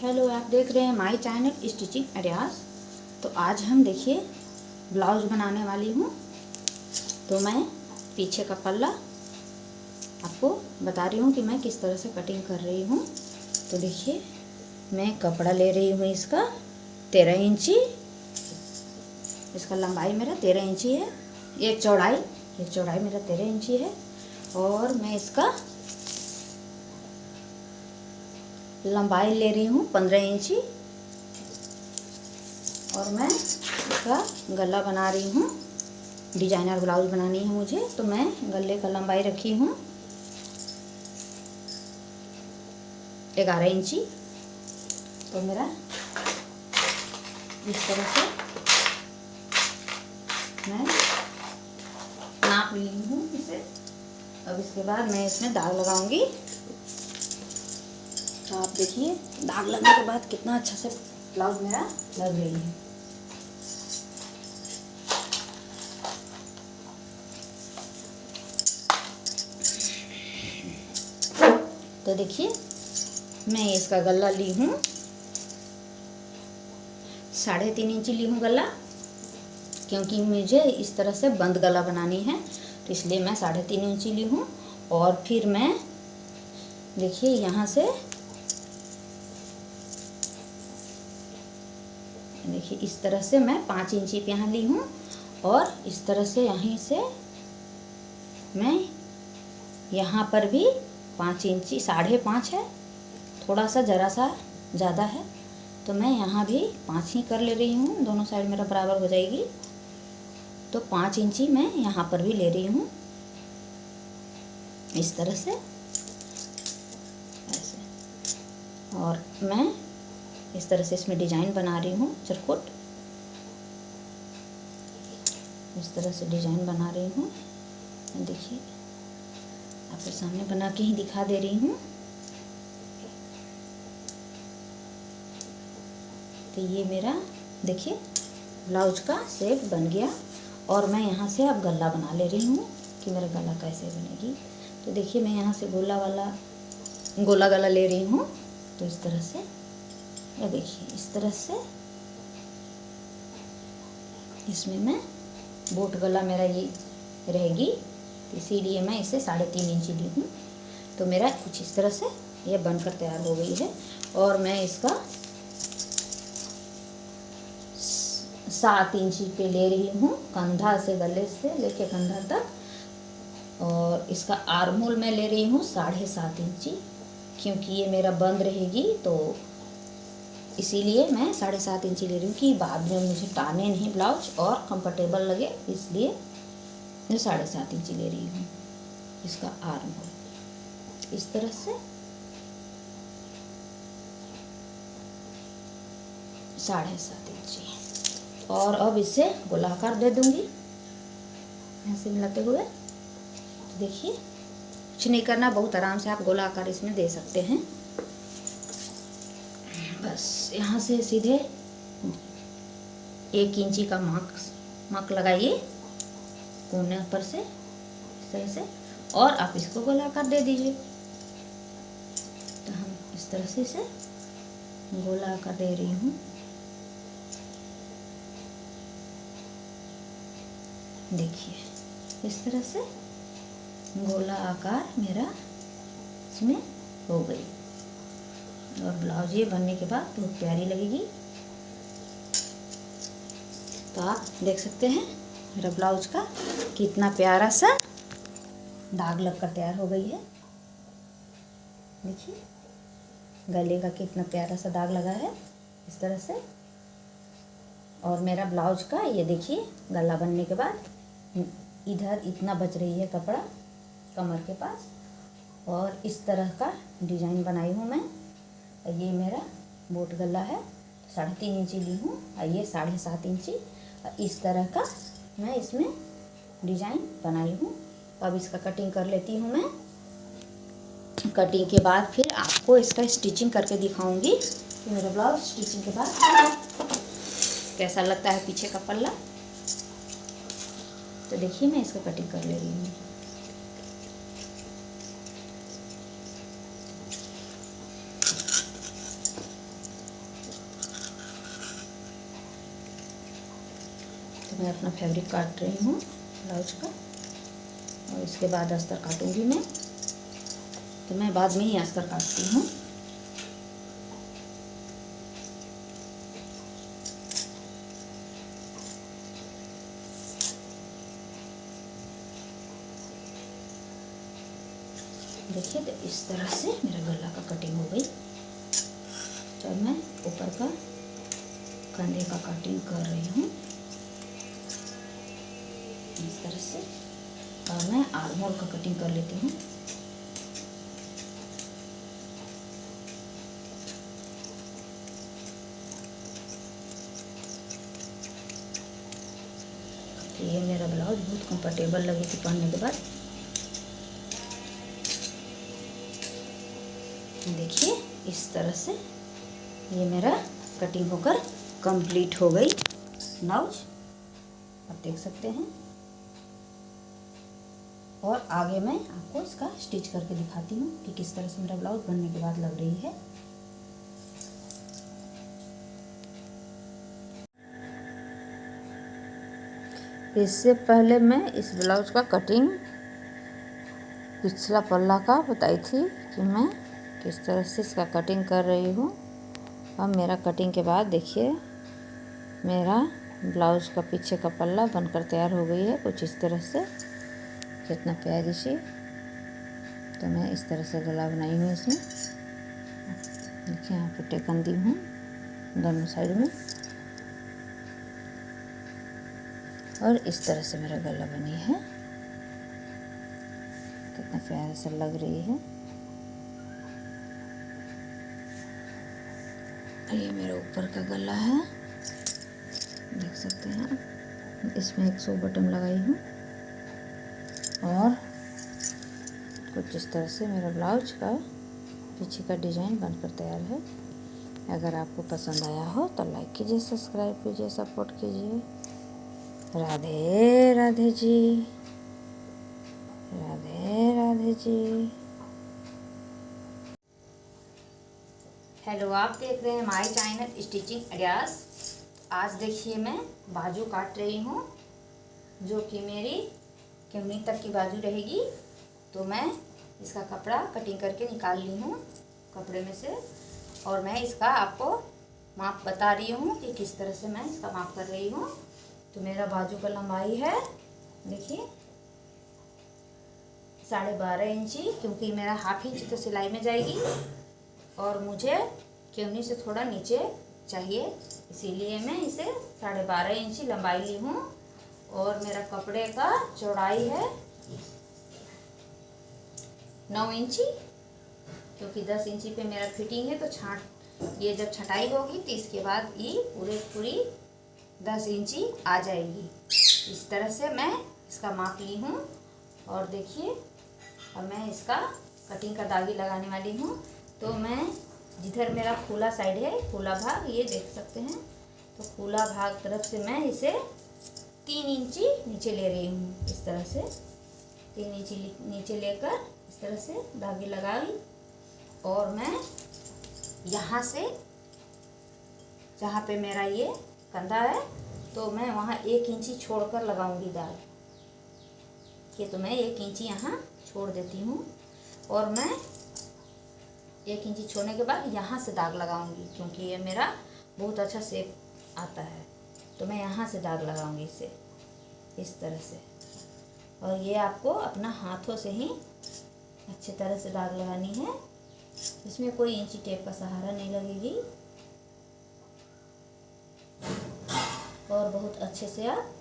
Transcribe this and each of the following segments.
Hello, आप देख रहे हैं माय चैनल स्टिचिंग आइडियाज़। तो आज हम देखिए ब्लाउज बनाने वाली हूँ। तो मैं पीछे का पल्ला आपको बता रही हूँ कि मैं किस तरह से कटिंग कर रही हूँ। तो देखिए मैं कपड़ा ले रही हूँ इसका 13 इंची। इसका लंबाई मेरा 13 इंची है। ये चौड़ाई मेरा 13 इंची है। और मैं इसका लंबाई ले रही हूँ 15 इंची। और मैं इसका गला बना रही हूँ। डिजाइनर ब्लाउज बनानी है मुझे, तो मैं गले का लंबाई रखी हूँ 11 इंची। तो मेरा इस तरह से मैं नाप ली हूँ इसे। अब इसके बाद मैं इसमें दाग लगाऊंगी। तो आप देखिए दाग लगने के बाद कितना अच्छा से ब्लाउज मेरा लग रही है। तो देखिए मैं इसका गला ली हूँ 3.5 इंची ली हूँ गला, क्योंकि मुझे इस तरह से बंद गला बनानी है, तो इसलिए मैं 3.5 इंची ली हूँ। और फिर मैं देखिए यहाँ से देखिए इस तरह से मैं 5 इंची पे यहाँ ली हूँ। और इस तरह से यहीं से मैं यहाँ पर भी 5 इंची, 5.5 है, थोड़ा सा ज़रा सा ज़्यादा है, तो मैं यहाँ भी 5 ही कर ले रही हूँ। दोनों साइड मेरा बराबर हो जाएगी। तो 5 इंची मैं यहाँ पर भी ले रही हूँ इस तरह से ऐसे। और मैं इस तरह से इसमें डिजाइन बना रही हूँ चरखुट। इस तरह से डिजाइन बना रही हूँ। देखिए आपके सामने बना के ही दिखा दे रही हूँ। तो ये मेरा देखिए ब्लाउज का शेप बन गया। और मैं यहाँ से अब गला बना ले रही हूँ कि मेरा गला कैसे बनेगी। तो देखिए मैं यहाँ से गोला गला ले रही हूँ। तो इस तरह से ये देखिए इस तरह से इसमें मैं बोट गला मेरा ये रहेगी, इसीलिए मैं इसे 3.5 इंची ली हूँ। तो मेरा कुछ इस तरह से ये बनकर तैयार हो गई है। और मैं इसका 7 इंची पे ले रही हूँ, कंधा से गले से लेके कंधा तक। और इसका आर्महोल मैं ले रही हूँ 7.5 इंची, क्योंकि ये मेरा बंद रहेगी, तो इसीलिए मैं 7.5 इंची ले रही हूँ कि बाद में मुझे टाने नहीं ब्लाउज और कंफर्टेबल लगे, इसलिए मैं 7.5 इंची ले रही हूँ। इसका आर्महोल इस तरह से 7.5 इंची। और अब इसे गोलाकार दे दूंगी ऐसे मिलाते हुए। तो देखिए कुछ नहीं करना, बहुत आराम से आप गोलाकार इसमें दे सकते हैं। बस यहाँ से सीधे 1 इंची का मार्क लगाइए कोने पर से इस तरह से, और आप इसको गोलाकार दे दीजिए। तो हम इस तरह से इसे गोलाकार दे रही हूँ। देखिए इस तरह से गोला आकार मेरा इसमें हो गई। और ब्लाउज ये बनने के बाद बहुत प्यारी लगेगी। तो आप देख सकते हैं मेरा ब्लाउज का कितना प्यारा सा दाग लगकर तैयार हो गई है। देखिए गले का कितना प्यारा सा दाग लगा है इस तरह से। और मेरा ब्लाउज का ये देखिए गला बनने के बाद इधर इतना बच रही है कपड़ा कमर के पास। और इस तरह का डिजाइन बनाई हूँ मैं। ये मेरा बोट गला है, 3.5 इंची ली हूँ, और ये 7.5 इंची। इस तरह का मैं इसमें डिजाइन बनाई हूँ। अब इसका कटिंग कर लेती हूँ मैं। कटिंग के बाद फिर आपको इसका स्टिचिंग करके दिखाऊंगी कि मेरा ब्लाउज स्टिचिंग के बाद कैसा लगता है पीछे का पल्ला। तो देखिए मैं इसका कटिंग कर ले रही हूँ। मैं अपना फैब्रिक काट रही हूँ ब्लाउज का, और इसके बाद अस्तर काटूंगी मैं, तो मैं बाद में ही अस्तर काटती हूँ। देखिए, तो इस तरह से मेरा गला का कटिंग हो गई। तो मैं ऊपर का कंधे का कटिंग कर रही हूँ इस तरह से, और मैं आर्म होल का कटिंग कर लेती हूँ। ये मेरा ब्लाउज बहुत कंफर्टेबल लगी थी पहनने के बाद। देखिए, इस तरह से ये मेरा कटिंग होकर कंप्लीट हो गई ब्लाउज, आप देख सकते हैं। और आगे मैं आपको इसका स्टिच करके दिखाती हूँ कि किस तरह से मेरा ब्लाउज बनने के बाद लग रही है। इससे पहले मैं इस ब्लाउज का कटिंग पिछला पल्ला का बताई थी कि मैं किस तरह से इसका कटिंग कर रही हूँ। अब मेरा कटिंग के बाद देखिए मेरा ब्लाउज का पीछे का पल्ला बनकर तैयार हो गई है कुछ इस तरह से, कितना प्यारी सी। तो मैं इस तरह से गला बनाई हूँ इसमें। देखिए यहाँ पे टेकन दी हूँ दोनों साइड में, और इस तरह से मेरा गला बनी है, कितना प्यारा सा लग रही है। ये मेरा ऊपर का गला है, देख सकते हैं आप। इसमें एक 100 बटन लगाई हूँ, और कुछ इस तरह से मेरा ब्लाउज का पीछे का डिज़ाइन बनकर तैयार है। अगर आपको पसंद आया हो तो लाइक कीजिए, सब्सक्राइब कीजिए, सपोर्ट कीजिए। राधे राधे जी, राधे राधे जी। हेलो, आप देख रहे हैं माय चैनल स्टिचिंग आइडियाज़। आज देखिए मैं बाजू काट रही हूँ, जो कि मेरी केवनी तक की बाजू रहेगी। तो मैं इसका कपड़ा कटिंग करके निकाल ली हूँ कपड़े में से, और मैं इसका आपको माप बता रही हूँ कि किस तरह से मैं इसका माप कर रही हूँ। तो मेरा बाजू का लंबाई है, देखिए 12.5 इंची, क्योंकि मेरा ½ इंच तो सिलाई में जाएगी और मुझे केवनी से थोड़ा नीचे चाहिए, इसीलिए मैं इसे 12.5 इंची लंबाई ली हूँ। और मेरा कपड़े का चौड़ाई है 9 इंची, क्योंकि 10 इंची पे मेरा फिटिंग है। तो ये जब छटाई होगी तो इसके बाद ये पूरी 10 इंची आ जाएगी। इस तरह से मैं इसका माप ली हूँ। और देखिए, अब मैं इसका कटिंग का दागी लगाने वाली हूँ। तो मैं जिधर मेरा खुला साइड है, खुला भाग, ये देख सकते हैं, तो खुला भाग तरफ से मैं इसे 3 इंची नीचे ले रही हूँ। इस तरह से 3 इंची नीचे लेकर इस तरह से दागी लगाई, और मैं यहाँ से जहाँ पे मेरा ये कंधा है, तो मैं वहाँ 1 इंची छोड़कर लगाऊंगी दाग। ये तो मैं 1 इंची यहाँ छोड़ देती हूँ, और मैं 1 इंची छोड़ने के बाद यहाँ से दाग लगाऊंगी, क्योंकि ये मेरा बहुत अच्छा शेप आता है। तो मैं यहाँ से दाग लगाऊंगी इसे इस तरह से। और ये आपको अपना हाथों से ही अच्छी तरह से दाग लगानी है, इसमें कोई इंची टेप का सहारा नहीं लगेगी, और बहुत अच्छे से आप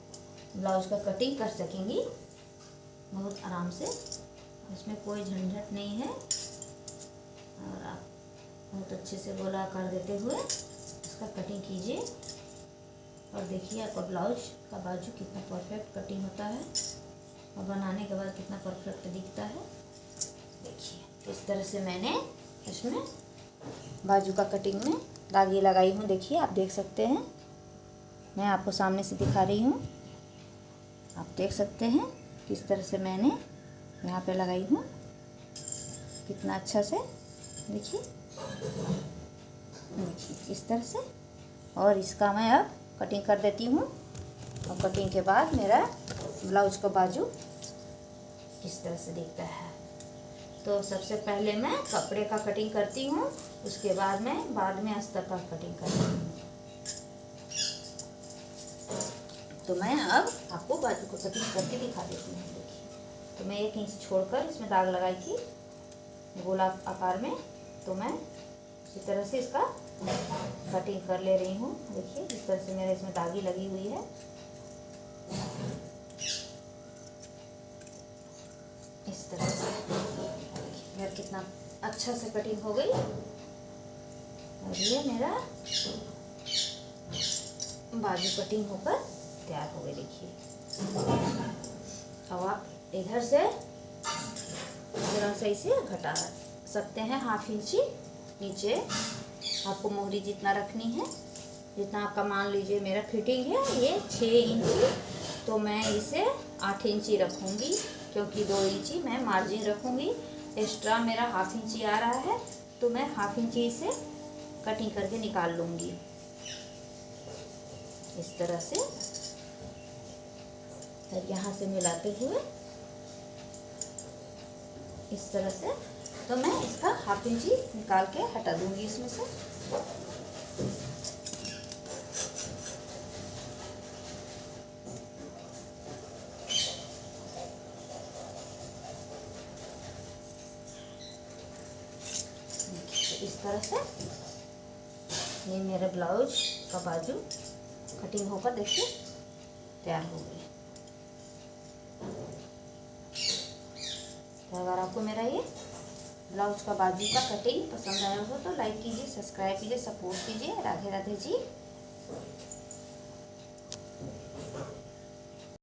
ब्लाउज का कटिंग कर सकेंगी बहुत आराम से। इसमें कोई झंझट नहीं है, और आप बहुत अच्छे से गोला कर देते हुए इसका कटिंग कीजिए। और देखिए आपका ब्लाउज का बाजू कितना परफेक्ट कटिंग होता है, और बनाने के बाद कितना परफेक्ट दिखता है। देखिए इस तरह से मैंने इसमें बाजू का कटिंग में दागी लगाई हूँ। देखिए, आप देख सकते हैं, मैं आपको सामने से दिखा रही हूँ, आप देख सकते हैं किस तरह से मैंने यहाँ पे लगाई हूँ, कितना अच्छा से। देखिए इस तरह से। और इसका मैं अब कटिंग कर देती हूँ। और कटिंग के बाद मेरा ब्लाउज का बाजू इस तरह से दिखता है। तो सबसे पहले मैं कपड़े का कटिंग करती हूँ, उसके बाद में अस्तर का कटिंग करती हूँ। तो मैं अब आपको बाजू को कटिंग करके दिखा देती हूँ। देखिए, तो मैं 1 इंच छोड़कर इसमें दाग लगाई थी गोला आकार में, तो मैं इसी तरह से इसका कटिंग कर ले रही हूँ। देखिए इस तरह से मेरे इसमें दागी लगी हुई है। इस तरह से यार कितना अच्छा से कटिंग हो गई। और ये मेरा बाजू कटिंग होकर तैयार हो गई। देखिए, अब आप इधर से जरा सा इसे घटा सकते हैं 1/2 इंची नीचे। आपको मोहरी जितना रखनी है, जितना आपका मान लीजिए मेरा फिटिंग है ये 6 इंची, तो मैं इसे 8 इंची रखूँगी, क्योंकि 2 इंची मैं मार्जिन रखूँगी। एक्स्ट्रा मेरा 1/2 इंची आ रहा है, तो मैं 1/2 इंची इसे कटिंग करके निकाल लूँगी इस तरह से। और यहाँ से मिलाते हुए इस तरह से, तो मैं इसका 1/2 इंची निकाल के हटा दूँगी इसमें से। इस तरह से ये मेरा ब्लाउज का बाजू कटिंग होकर देखिए तैयार हो गई। तो अगर आपको मेरा ये ब्लाउज का बाजू का कटिंग पसंद आया हो तो लाइक कीजिए, सब्सक्राइब कीजिए, सपोर्ट कीजिए। राधे राधे जी।